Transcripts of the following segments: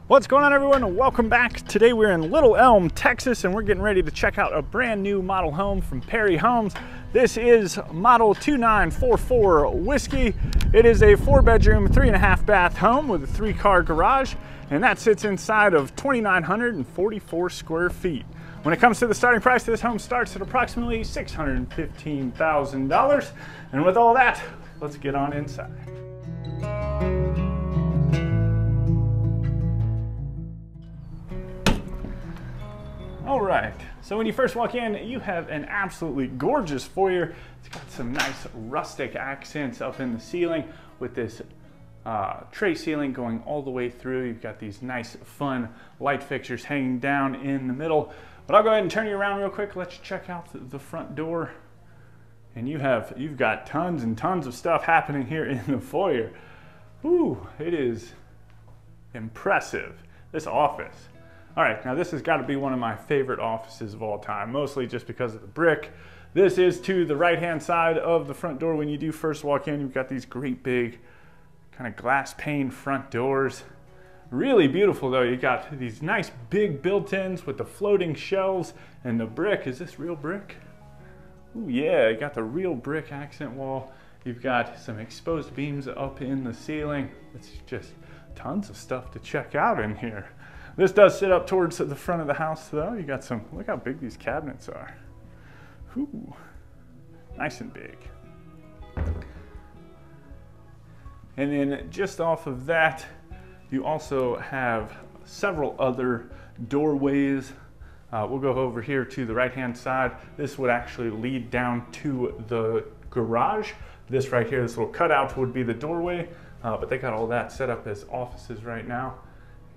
What's going on, everyone? Welcome back. Today we're in Little Elm, Texas, and we're getting ready to check out a brand new model home from Perry Homes. This is model 2944 Whiskey. It is a 4-bedroom, 3.5 bath home with a 3-car garage, and that sits inside of 2,944 square feet. When it comes to the starting price, this home starts at approximately $615,000. And with all that, let's get on inside. All right, so when you first walk in, you have an absolutely gorgeous foyer. It's got some nice rustic accents up in the ceiling with this tray ceiling going all the way through. You've got these nice, fun light fixtures hanging down in the middle. But I'll go ahead and turn you around real quick. Let you check out the front door. And you've got tons and tons of stuff happening here in the foyer. Ooh, it is impressive, this office. All right, now this has got to be one of my favorite offices of all time, mostly just because of the brick. This is to the right-hand side of the front door. When you do first walk in, you've got these great big kind of glass pane front doors. Really beautiful though. You got these nice big built-ins with the floating shelves and the brick. Is this real brick? Ooh, yeah, you got the real brick accent wall. You've got some exposed beams up in the ceiling. It's just tons of stuff to check out in here. This does sit up towards the front of the house though. You got some, look how big these cabinets are. Ooh, nice and big. And then just off of that, you also have several other doorways. We'll go over here to the right-hand side. This would actually lead down to the garage. This right here, this little cutout would be the doorway, but they got all that set up as offices right now.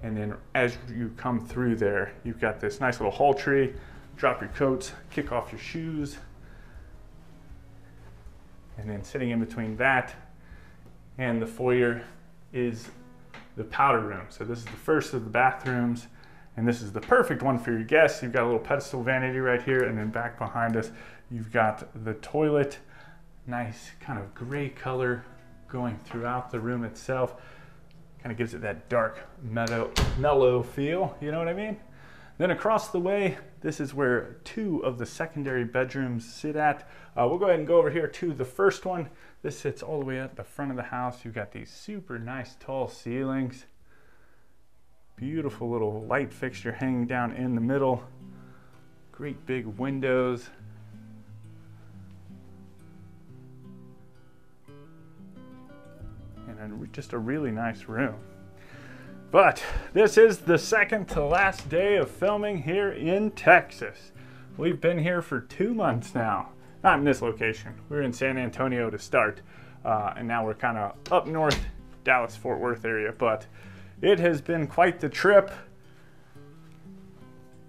And then as you come through there, you've got this nice little hall tree. Drop your coats, kick off your shoes. And then sitting in between that and the foyer is the powder room. So this is the first of the bathrooms, and this is the perfect one for your guests. You've got a little pedestal vanity right here, and then back behind us, you've got the toilet. Nice kind of gray color going throughout the room itself. Kind of gives it that dark, mellow feel, you know what I mean? Then across the way, this is where 2 of the secondary bedrooms sit at. We'll go ahead and go over here to the first one. This sits all the way at the front of the house. You've got these super nice tall ceilings. Beautiful little light fixture hanging down in the middle. Great big windows. And just a really nice room. But this is the second to last day of filming here in Texas. We've been here for 2 months now. Not in this location. We were in San Antonio to start, and now we're kind of up north, Dallas-Fort Worth area, but it has been quite the trip.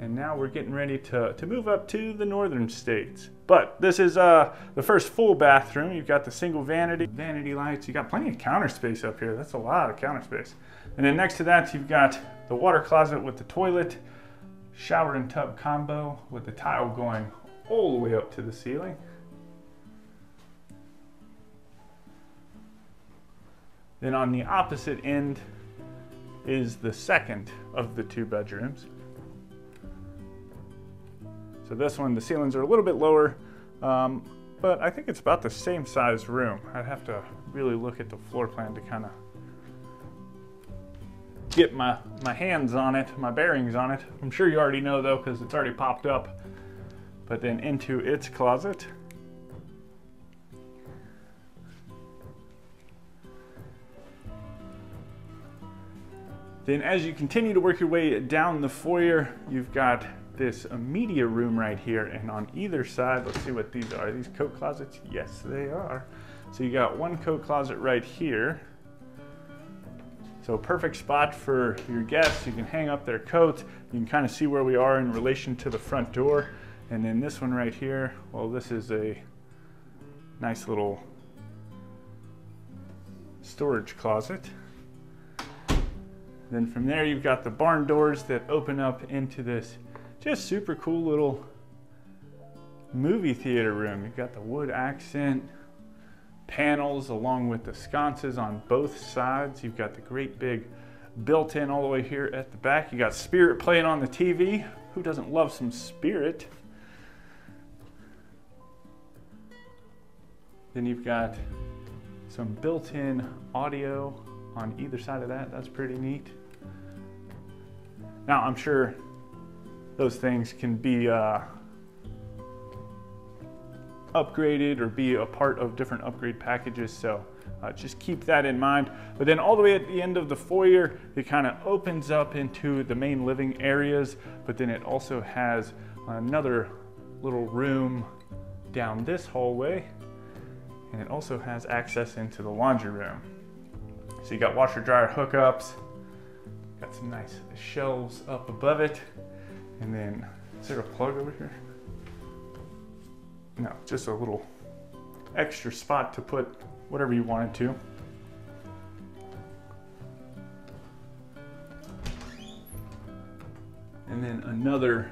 And now we're getting ready to move up to the northern states. But this is the first full bathroom. You've got the single vanity lights. You got plenty of counter space up here. That's a lot of counter space. And then next to that, you've got the water closet with the toilet, shower and tub combo with the tile going all the way up to the ceiling. Then on the opposite end is the second of the 2 bedrooms. So this one, the ceilings are a little bit lower, but I think it's about the same size room. I'd have to really look at the floor plan to kind of get my hands on it, my bearings on it. I'm sure you already know though, because it's already popped up. But then into its closet. Then as you continue to work your way down the foyer, you've got this media room right here, and on either side, let's see what these are. Are these coat closets? Yes, they are. So you got one coat closet right here. So perfect spot for your guests. You can hang up their coats. You can kind of see where we are in relation to the front door. And then this one right here, well, this is a nice little storage closet. Then from there, you've got the barn doors that open up into this just super cool little movie theater room. You've got the wood accent panels along with the sconces on both sides. You've got the great big built in all the way here at the back. You got Spirit playing on the TV. Who doesn't love some Spirit? Then you've got some built-in audio on either side of that. That's pretty neat. Now, I'm sure those things can be upgraded or be a part of different upgrade packages, so just keep that in mind. But then all the way at the end of the foyer, it kind of opens up into the main living areas, but then it also has another little room down this hallway, and it also has access into the laundry room. So you got washer dryer hookups, got some nice shelves up above it, and then is there a plug over here? No, just a little extra spot to put whatever you wanted to. And then another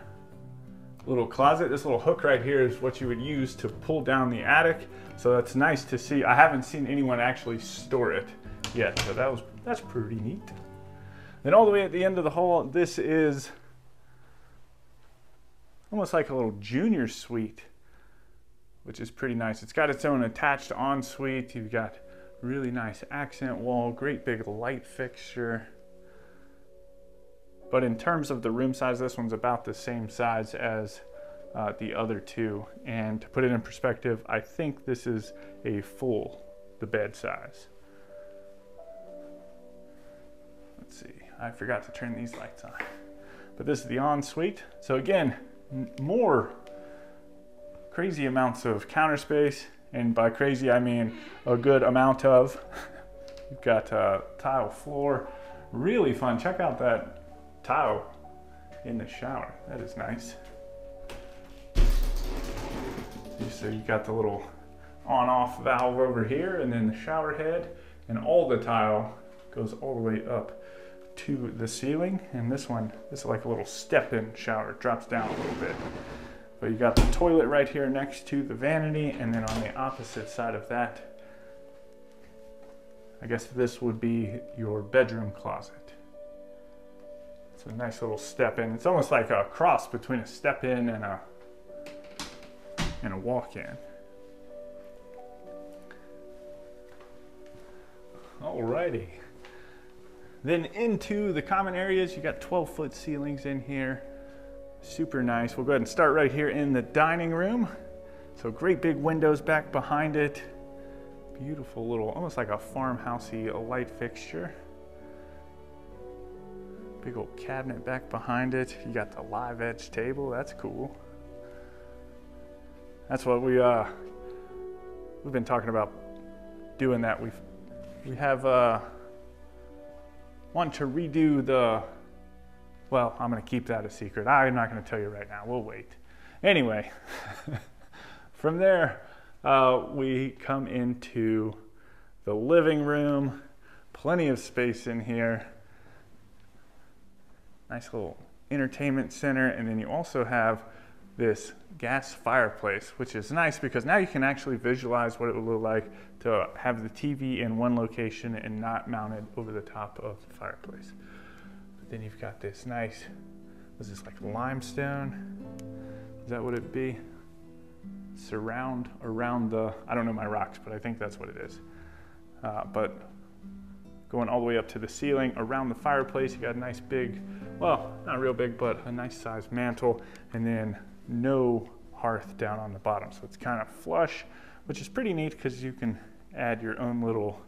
little closet. This little hook right here is what you would use to pull down the attic. So that's nice to see. I haven't seen anyone actually store it yet, so that's pretty neat. Then all the way at the end of the hall, this is almost like a little junior suite, which is pretty nice. It's got its own attached ensuite. You've got really nice accent wall, great big light fixture. But in terms of the room size, this one's about the same size as the other two. And to put it in perspective, I think this is a full, the bed size. Let's see, I forgot to turn these lights on. But this is the ensuite. So again, more crazy amounts of counter space, and by crazy I mean a good amount of. You've got tile floor, really fun. Check out that tile in the shower, that is nice. So you got the little on-off valve over here, and then the shower head, and all the tile goes all the way up to the ceiling. And this is like a little step-in shower, it drops down a little bit. But you got the toilet right here next to the vanity, and then on the opposite side of that, I guess this would be your bedroom closet. It's a nice little step-in. It's almost like a cross between a step-in and a walk-in. Alrighty. Then into the common areas, you got 12-foot ceilings in here. Super nice. We'll go ahead and start right here in the dining room. So great big windows back behind it. Beautiful little, almost like a farmhousey light fixture. Big old cabinet back behind it. You got the live edge table. That's cool. That's what we've been talking about doing. That we have want to redo the. Well, I'm going to keep that a secret. I'm not going to tell you right now. We'll wait. Anyway, from there, we come into the living room. Plenty of space in here. Nice little entertainment center. And then you also have this gas fireplace, which is nice because now you can actually visualize what it would look like to have the TV in one location and not mounted over the top of the fireplace. Then you've got this nice, is this like limestone? Is that what it'd be? Surround around the, I don't know my rocks, but I think that's what it is. But going all the way up to the ceiling, around the fireplace, you got a nice big, well, not real big, but a nice sized mantle, and then no hearth down on the bottom. So it's kind of flush, which is pretty neat because you can add your own little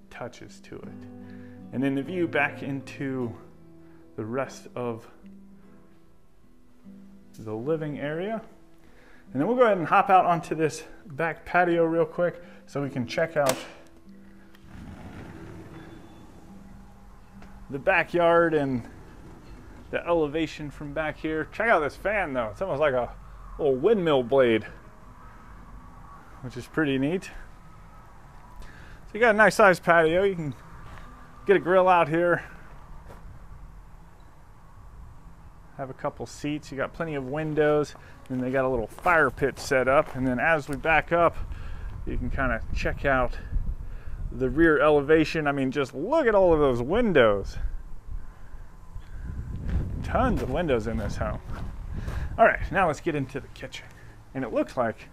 touches to it. And then the view back into the rest of the living area. And then we'll go ahead and hop out onto this back patio real quick so we can check out the backyard and the elevation from back here. Check out this fan though. It's almost like a little windmill blade, which is pretty neat. So you got a nice sized patio. You can get a grill out here. Have a couple seats. You got plenty of windows. And they got a little fire pit set up. And then as we back up, you can kind of check out the rear elevation. I mean, just look at all of those windows. Tons of windows in this home. All right, now let's get into the kitchen. And it looks like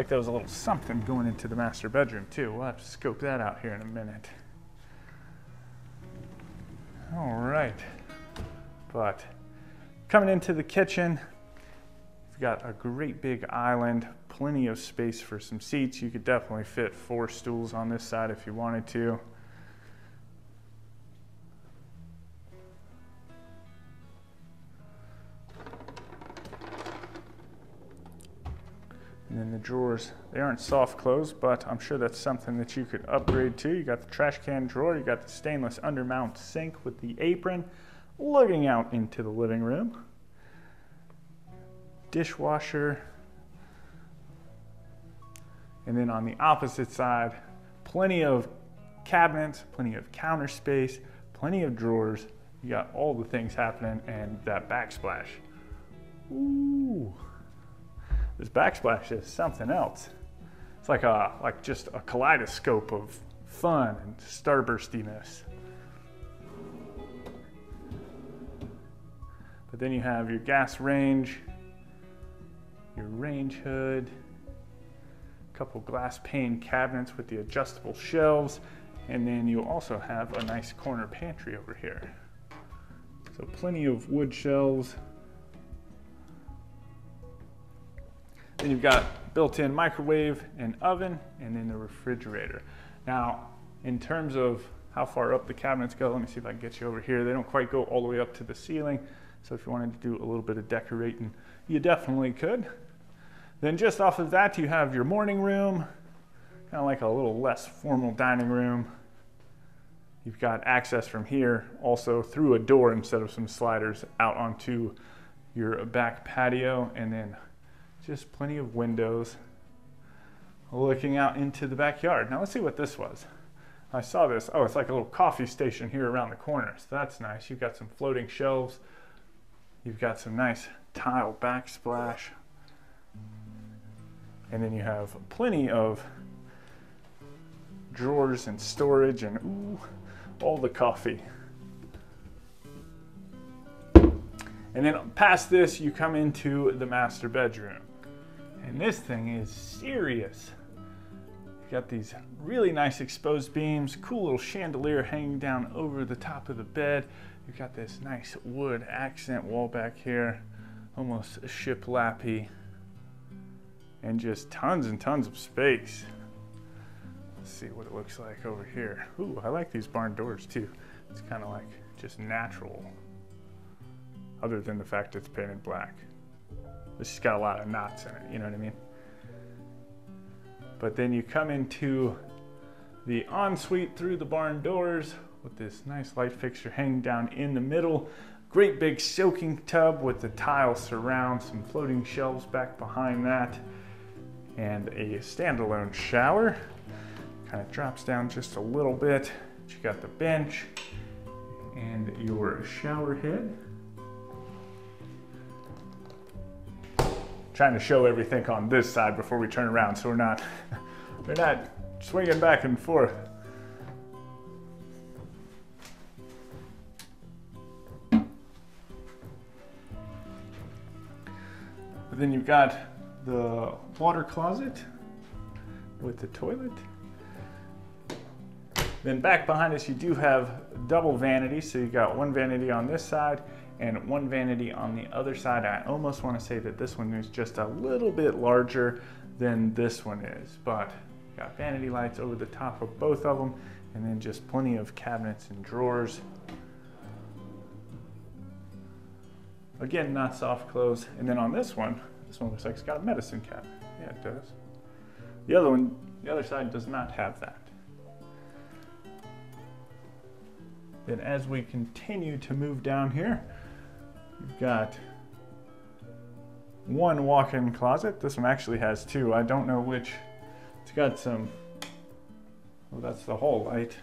there was a little something going into the master bedroom too. We'll have to scope that out here in a minute. All right, but coming into the kitchen, we've got a great big island, plenty of space for some seats. You could definitely fit 4 stools on this side if you wanted to. And then the drawers, they aren't soft close, but I'm sure that's something that you could upgrade to. You got the trash can drawer, you got the stainless undermount sink with the apron, looking out into the living room. Dishwasher. And then on the opposite side, plenty of cabinets, plenty of counter space, plenty of drawers. You got all the things happening, and that backsplash. Ooh. This backsplash is something else. It's like just a kaleidoscope of fun and starburstiness. But then you have your gas range, your range hood, a couple glass pane cabinets with the adjustable shelves, and then you also have a nice corner pantry over here. So plenty of wood shelves. Then you've got built-in microwave and oven, and then the refrigerator. Now, in terms of how far up the cabinets go, let me see if I can get you over here. They don't quite go all the way up to the ceiling, so if you wanted to do a little bit of decorating, you definitely could. Then just off of that, you have your morning room, kind of like a little less formal dining room. You've got access from here also through a door instead of some sliders out onto your back patio, and then just plenty of windows looking out into the backyard. Now let's see what this was. I saw this. Oh, it's like a little coffee station here around the corner. So that's nice. You've got some floating shelves. You've got some nice tile backsplash. And then you have plenty of drawers and storage and ooh, all the coffee. And then past this, you come into the master bedroom. And this thing is serious. You've got these really nice exposed beams, cool little chandelier hanging down over the top of the bed. You've got this nice wood accent wall back here, almost shiplappy, and just tons and tons of space. Let's see what it looks like over here. Ooh, I like these barn doors too. It's kind of like just natural, other than the fact it's painted black. This has got a lot of knots in it, you know what I mean? But then you come into the ensuite through the barn doors with this nice light fixture hanging down in the middle. Great big soaking tub with the tile surround, some floating shelves back behind that, and a standalone shower. Kind of drops down just a little bit. You got the bench and your shower head. Trying to show everything on this side before we turn around, so we're not swinging back and forth. But then you've got the water closet with the toilet. Then back behind us, you do have double vanities. So you got one vanity on this side and one vanity on the other side. I almost want to say that this one is just a little bit larger than this one is, but you got vanity lights over the top of both of them, and then just plenty of cabinets and drawers. Again, not soft close. And then on this one looks like it's got a medicine cabinet. Yeah, it does. The other side does not have that. Then as we continue to move down here, you've got one walk-in closet. This one actually has two. I don't know which. It's got some, oh, that's the hall light.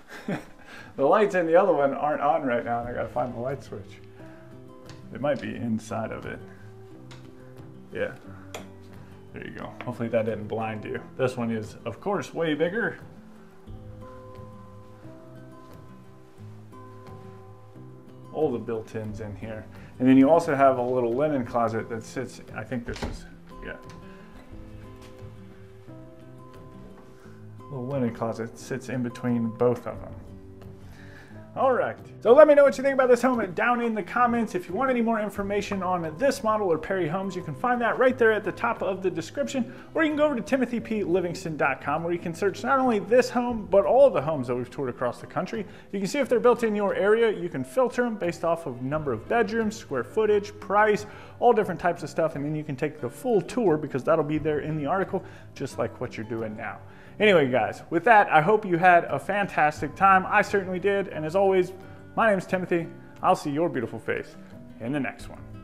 The lights in the other one aren't on right now, and I gotta find the light switch. It might be inside of it. Yeah, there you go. Hopefully that didn't blind you. This one is, of course, way bigger. all the built-ins in here. And then you also have a little linen closet that sits, I think this is, yeah. Little linen closet sits in between both of them. All right, so let me know what you think about this home down in the comments. If you want any more information on this model or Perry Homes, you can find that right there at the top of the description, or you can go over to timothyplivingston.com where you can search not only this home, but all of the homes that we've toured across the country. You can see if they're built in your area. You can filter them based off of number of bedrooms, square footage, price, all different types of stuff, and then you can take the full tour because that'll be there in the article, just like what you're doing now. Anyway, guys, with that, I hope you had a fantastic time. I certainly did. And as always, my name is Timothy. I'll see your beautiful face in the next one.